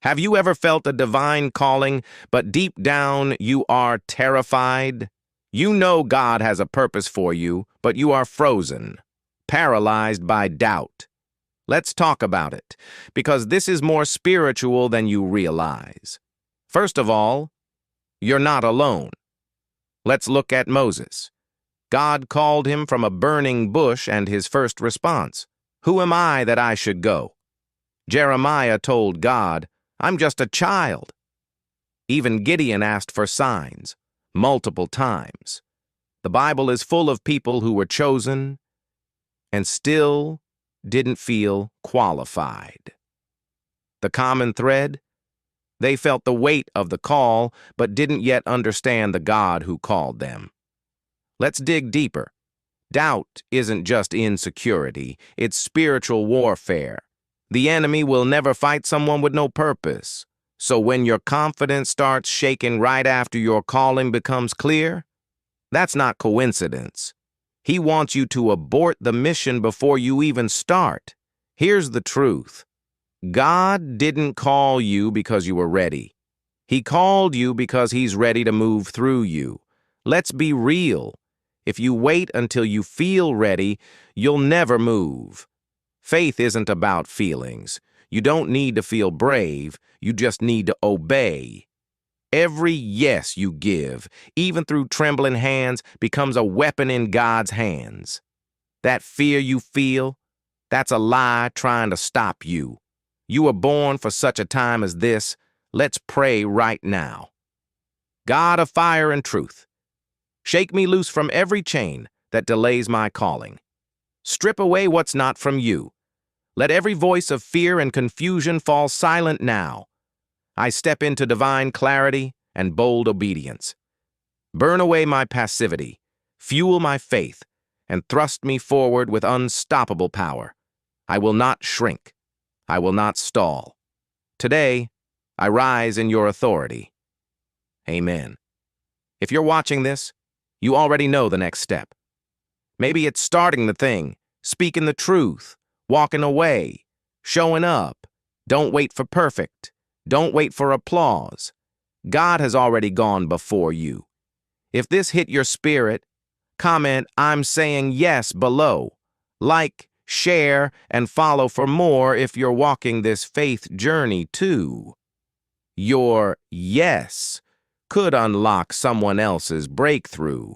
Have you ever felt a divine calling, but deep down you are terrified? You know God has a purpose for you, but you are frozen, paralyzed by doubt. Let's talk about it, because this is more spiritual than you realize. First of all, you're not alone. Let's look at Moses. God called him from a burning bush, and his first response, "Who am I that I should go?" Jeremiah told God, "I'm just a child." Even Gideon asked for signs, multiple times. The Bible is full of people who were chosen and still didn't feel qualified. The common thread? They felt the weight of the call, but didn't yet understand the God who called them. Let's dig deeper. Doubt isn't just insecurity, it's spiritual warfare. The enemy will never fight someone with no purpose. So when your confidence starts shaking right after your calling becomes clear, that's not coincidence. He wants you to abort the mission before you even start. Here's the truth. God didn't call you because you were ready. He called you because He's ready to move through you. Let's be real. If you wait until you feel ready, you'll never move. Faith isn't about feelings. You don't need to feel brave, you just need to obey. Every yes you give, even through trembling hands, becomes a weapon in God's hands. That fear you feel, that's a lie trying to stop you. You were born for such a time as this. Let's pray right now. God of fire and truth, shake me loose from every chain that delays my calling. Strip away what's not from you. Let every voice of fear and confusion fall silent now. I step into divine clarity and bold obedience. Burn away my passivity, fuel my faith, and thrust me forward with unstoppable power. I will not shrink. I will not stall. Today, I rise in your authority. Amen. If you're watching this, you already know the next step. Maybe it's starting the thing, speaking the truth, walking away, showing up. Don't wait for perfect. Don't wait for applause. God has already gone before you. If this hit your spirit, comment "I'm saying yes" below. Like, share, and follow for more if you're walking this faith journey too. Your yes could unlock someone else's breakthrough.